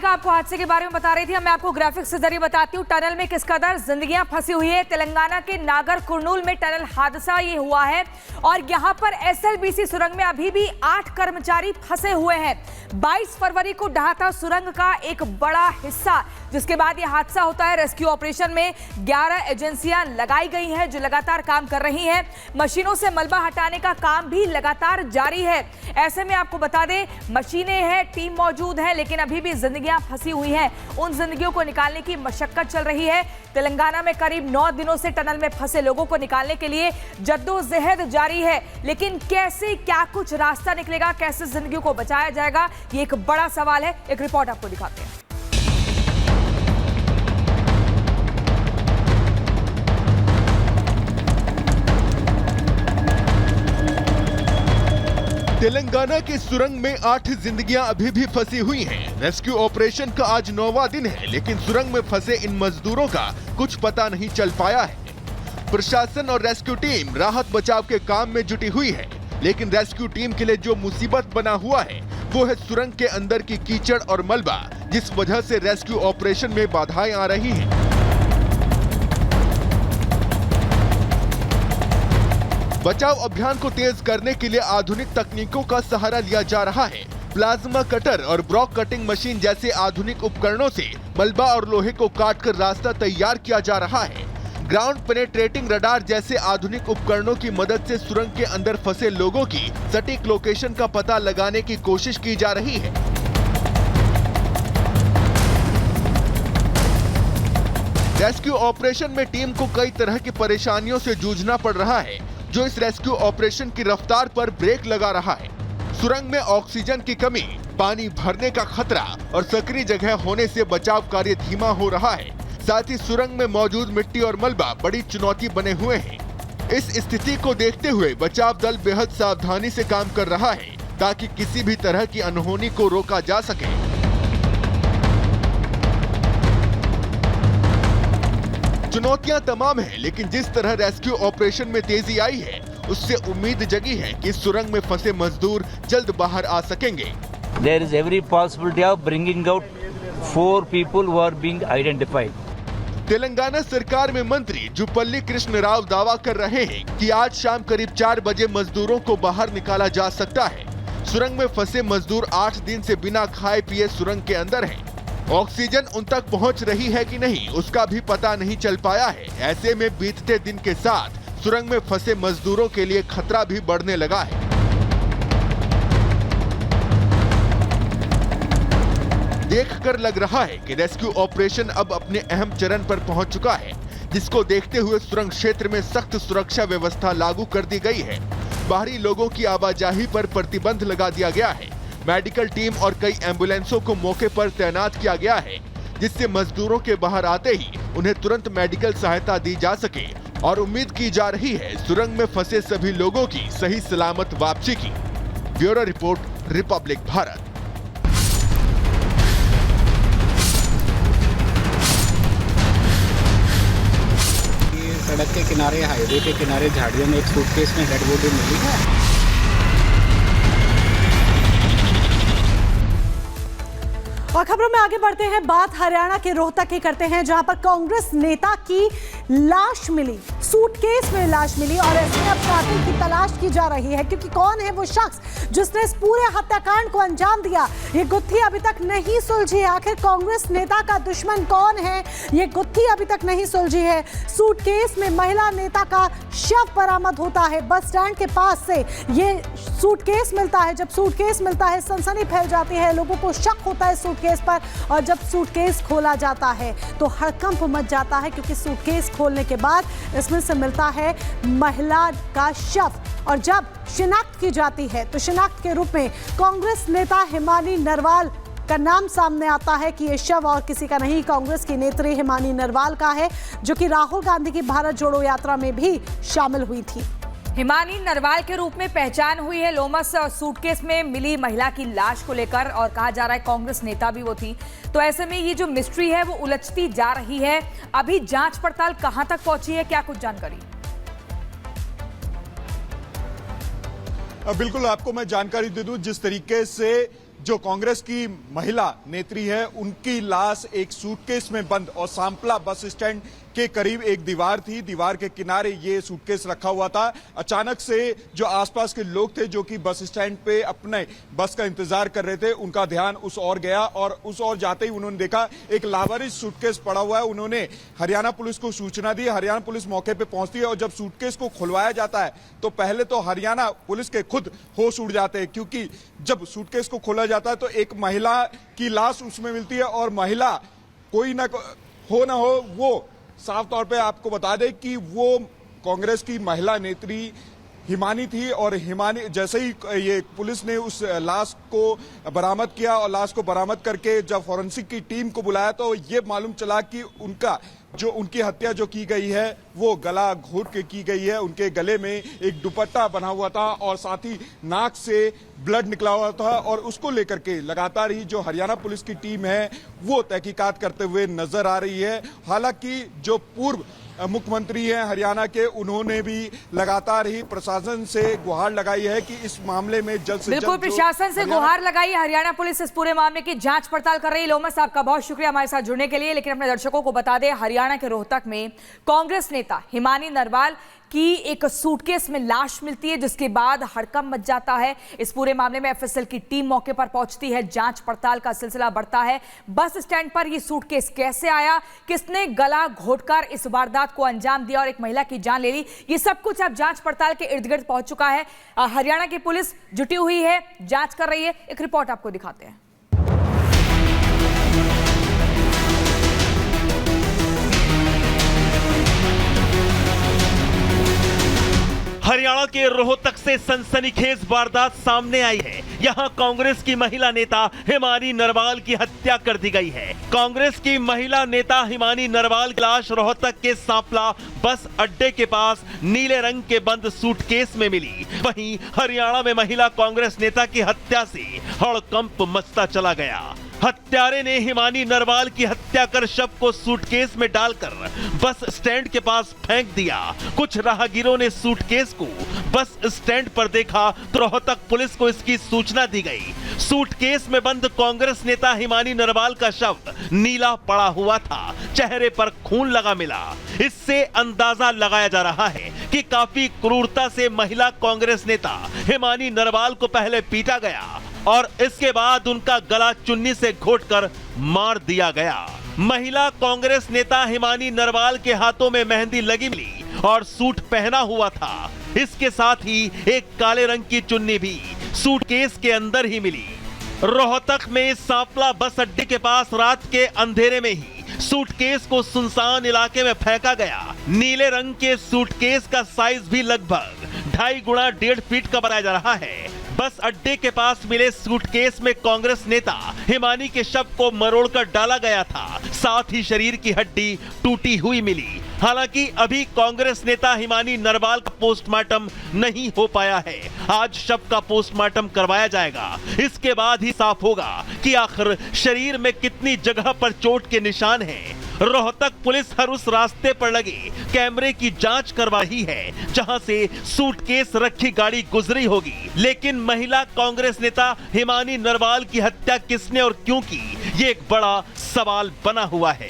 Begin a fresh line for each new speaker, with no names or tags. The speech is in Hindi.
प्रियंका आपको हादसे के बारे में बता रही थी, मैं आपको ग्राफिक्स के जरिए बताती हूँ टनल में किस कदर जिंदगियां फंसी हुई है। तेलंगाना के नागर कुर्नूल में टनल हादसा ये हुआ है और यहाँ पर एसएलबीसी सुरंग में अभी भी 8 कर्मचारी फंसे हुए हैं। 22 फरवरी को ढहा था सुरंग का एक बड़ा हिस्सा, जिसके बाद ये हादसा होता है। रेस्क्यू ऑपरेशन में 11 एजेंसियां लगाई गई हैं जो लगातार काम कर रही हैं। मशीनों से मलबा हटाने का काम भी लगातार जारी है। ऐसे में आपको बता दें, मशीनें हैं, टीम मौजूद है, लेकिन अभी भी जिंदगियां फंसी हुई हैं। उन जिंदगियों को निकालने की मशक्कत चल रही है। तेलंगाना में करीब 9 दिनों से टनल में फंसे लोगों को निकालने के लिए जद्दोजहद जारी है, लेकिन कैसे क्या कुछ रास्ता निकलेगा, कैसे जिंदगियों को बचाया जाएगा, ये एक बड़ा सवाल है। एक रिपोर्ट आपको दिखाते हैं।
तेलंगाना के सुरंग में 8 जिंदगियां अभी भी फंसी हुई हैं। रेस्क्यू ऑपरेशन का आज 9वां दिन है, लेकिन सुरंग में फंसे इन मजदूरों का कुछ पता नहीं चल पाया है। प्रशासन और रेस्क्यू टीम राहत बचाव के काम में जुटी हुई है, लेकिन रेस्क्यू टीम के लिए जो मुसीबत बना हुआ है वो है सुरंग के अंदर की कीचड़ और मलबा, जिस वजह से रेस्क्यू ऑपरेशन में बाधाएं आ रही हैं। बचाव अभियान को तेज करने के लिए आधुनिक तकनीकों का सहारा लिया जा रहा है। प्लाज्मा कटर और ब्रॉक कटिंग मशीन जैसे आधुनिक उपकरणों से मलबा और लोहे को काटकर रास्ता तैयार किया जा रहा है। ग्राउंड पेनेट्रेटिंग रडार जैसे आधुनिक उपकरणों की मदद से सुरंग के अंदर फंसे लोगों की सटीक लोकेशन का पता लगाने की कोशिश की जा रही है। रेस्क्यू ऑपरेशन में टीम को कई तरह की परेशानियों से जूझना पड़ रहा है, जो इस रेस्क्यू ऑपरेशन की रफ्तार पर ब्रेक लगा रहा है। सुरंग में ऑक्सीजन की कमी, पानी भरने का खतरा और सक्रिय जगह होने से बचाव कार्य धीमा हो रहा है। साथ ही सुरंग में मौजूद मिट्टी और मलबा बड़ी चुनौती बने हुए हैं। इस स्थिति को देखते हुए बचाव दल बेहद सावधानी से काम कर रहा है, ताकि किसी भी तरह की अनहोनी को रोका जा सके। चुनौतियां तमाम हैं, लेकिन जिस तरह रेस्क्यू ऑपरेशन में तेजी आई है, उससे उम्मीद जगी है कि सुरंग में फंसे मजदूर जल्द बाहर आ सकेंगे।
There is every possibility of bringing out 4 people who are being identified.
Telangana सरकार में मंत्री जुपल्ली कृष्ण राव दावा कर रहे हैं कि आज शाम करीब 4 बजे मजदूरों को बाहर निकाला जा सकता है। सुरंग में फंसे मजदूर 8 दिन से बिना खाए पिए सुरंग के अंदर हैं। ऑक्सीजन उन तक पहुंच रही है कि नहीं, उसका भी पता नहीं चल पाया है। ऐसे में बीतते दिन के साथ सुरंग में फंसे मजदूरों के लिए खतरा भी बढ़ने लगा है। देखकर लग रहा है कि रेस्क्यू ऑपरेशन अब अपने अहम चरण पर पहुंच चुका है, जिसको देखते हुए सुरंग क्षेत्र में सख्त सुरक्षा व्यवस्था लागू कर दी गई है। बाहरी लोगों की आवाजाही पर प्रतिबंध लगा दिया गया है। मेडिकल टीम और कई एम्बुलेंसों को मौके पर तैनात किया गया है, जिससे मजदूरों के बाहर आते ही उन्हें तुरंत मेडिकल सहायता दी जा सके। और उम्मीद की जा रही है सुरंग में फंसे सभी लोगों की सही सलामत वापसी की। Bureau report, Republic Bharat.
सड़क के किनारे, हाईवे के किनारे झाड़ियों में एक सूटकेस में डेड बॉडी मिली है।
और खबरों में आगे बढ़ते हैं, बात हरियाणा के रोहतक की करते हैं, जहां पर कांग्रेस नेता की लाश मिली, सूटकेस में लाश मिली और ऐसे में अब कातिल की तलाश की जा रही है, क्योंकि कौन है वो शख्स जिसने इस पूरे हत्याकांड को अंजाम दिया, ये गुत्थी अभी तक नहीं सुलझी है। आखिर कांग्रेस नेता का दुश्मन कौन है, ये गुत्थी अभी तक नहीं सुलझी है। सूटकेस में महिला नेता का शव बरामद होता है, बस स्टैंड के पास से ये सूटकेस मिलता है। जब सूटकेस मिलता है, सनसनी फैल जाती है, लोगों को शक होता है सूटकेस पर, और जब सूटकेस खोला जाता है तो हड़कंप मच जाता है, क्योंकि सूटकेस खोलने के बाद इसमें से मिलता है महिला का शव। और जब शिनाख्त की जाती है तो शिनाख्त के रूप में कांग्रेस नेता हिमानी नरवाल का नाम सामने आता है कि ये शव और किसी का नहीं, कांग्रेस की नेत्री हिमानी नरवाल का है, जो कि राहुल गांधी की भारत जोड़ो यात्रा में भी शामिल हुई थी।
हिमानी नरवाल के रूप में पहचान हुई है लोमस सूटकेस में मिली महिला की लाश को लेकर, और कहा जा रहा है कांग्रेस नेता भी वो थी। तो ऐसे में ये जो मिस्ट्री है वो उलझती जा रही है। अभी जांच पड़ताल कहां तक पहुंची है, क्या कुछ जानकारी?
बिल्कुल आपको मैं जानकारी दे दूं, जिस तरीके से जो कांग्रेस की महिला नेत्री है उनकी लाश एक सूटकेस में बंद और सांपला बस स्टैंड के करीब एक दीवार थी, दीवार के किनारे ये सूटकेस रखा हुआ था। अचानक से जो आसपास के लोग थे जो कि बस स्टैंड पे अपने बस का इंतजार कर रहे थे, उनका ध्यान उस ओर गया और उस ओर जाते ही उन्होंने देखा एक लावारिस सूटकेस पड़ा हुआ है। उन्होंने हरियाणा पुलिस को सूचना दी, हरियाणा पुलिस मौके पे पहुंचती है और जब सूटकेस को खुलवाया जाता है तो पहले तो हरियाणा पुलिस के खुद होश उड़ जाते हैं, क्योंकि जब सूटकेस को खोला जाता है तो एक महिला की लाश उसमें मिलती है और महिला कोई ना हो वो साफ तौर पे आपको बता दें कि वो कांग्रेस की महिला नेत्री हिमानी थी और हिमानी जैसे ही ये पुलिस ने उस लाश को बरामद किया और लाश को बरामद करके जब फॉरेंसिक की टीम को बुलाया तो ये मालूम चला कि उनकी हत्या जो की गई है वो गला घोट के की गई है। उनके गले में एक दुपट्टा बना हुआ था और साथ ही नाक से ब्लड निकला हुआ था और उसको लेकर के लगातार ही जो हरियाणा पुलिस की टीम है वो तहकीकात करते हुए नजर आ रही है। हालांकि जो पूर्व मुख्यमंत्री हैं हरियाणा के, उन्होंने भी लगातार ही प्रशासन से गुहार लगाई है कि इस मामले में जल्द से
बिल्कुल प्रशासन से गुहार लगाई। हरियाणा पुलिस इस पूरे मामले की जांच पड़ताल कर रही है। लोमस साहब का बहुत शुक्रिया हमारे साथ जुड़ने के लिए। लेकिन अपने दर्शकों को बता दें, हरियाणा के रोहतक में कांग्रेस नेता हिमानी नरवाल की एक सूटकेस में लाश मिलती है, जिसके बाद हड़कंप मच जाता है। इस पूरे मामले में एफएसएल की टीम मौके पर पहुंचती है, जांच पड़ताल का सिलसिला बढ़ता है। बस स्टैंड पर यह सूटकेस कैसे आया, किसने गला घोटकर इस वारदात को अंजाम दिया और एक महिला की जान ले ली, ये सब कुछ अब जांच पड़ताल के इर्द गिर्द पहुंच चुका है। हरियाणा की पुलिस जुटी हुई है, जांच कर रही है। एक रिपोर्ट आपको दिखाते हैं।
हरियाणा के रोहतक से सनसनीखेज वारदात सामने आई है। यहां कांग्रेस की महिला नेता हिमानी नरवाल की हत्या कर दी गई है। कांग्रेस की महिला नेता हिमानी नरवाल की लाश रोहतक के सांपला बस अड्डे के पास नीले रंग के बंद सूटकेस में मिली। वहीं हरियाणा में महिला कांग्रेस नेता की हत्या से हड़कंप मचता चला गया। हत्यारे ने हिमानी नरवाल की हत्या कर शव को सूटकेस में डालकर बस स्टैंड के पास फेंक दिया। कुछ राहगीरों ने सूटकेस को बस स्टैंड पर देखा तो रोहतक पुलिस को इसकी सूचना दी गई। सूटकेस में बंद कांग्रेस नेता हिमानी नरवाल का शव नीला पड़ा हुआ था, चेहरे पर खून लगा मिला। इससे अंदाजा लगाया जा रहा है कि काफी क्रूरता से महिला कांग्रेस नेता हिमानी नरवाल को पहले पीटा गया और इसके बाद उनका गला चुन्नी से घोटकर मार दिया गया। महिला कांग्रेस नेता हिमानी नरवाल के हाथों में मेहंदी लगी मिली और सूट पहना हुआ था। इसके साथ ही एक काले रंग की चुन्नी भी सूटकेस के अंदर ही मिली। रोहतक में सांपला बस अड्डे के पास रात के अंधेरे में ही सूटकेस को सुनसान इलाके में फेंका गया। नीले रंग के सूटकेस का साइज भी लगभग 2.5 गुणा 1.5 फीट का बताया जा रहा है। बस अड्डे के पास मिले सूटकेस में कांग्रेस नेता हिमानी के शव को मरोड़कर डाला गया था, साथ ही शरीर की हड्डी टूटी हुई मिली। हालांकि अभी कांग्रेस नेता हिमानी नरवाल का पोस्टमार्टम नहीं हो पाया है। आज शव का पोस्टमार्टम करवाया जाएगा, इसके बाद ही साफ होगा कि आखिर शरीर में कितनी जगह पर चोट के निशान हैं। रोहतक पुलिस हर उस रास्ते पर लगे कैमरे की जांच करवा रही है जहां से सूटकेस रखी गाड़ी गुजरी होगी। लेकिन महिला कांग्रेस नेता हिमानी नरवाल की हत्या किसने और क्यों की, ये एक बड़ा सवाल बना हुआ है।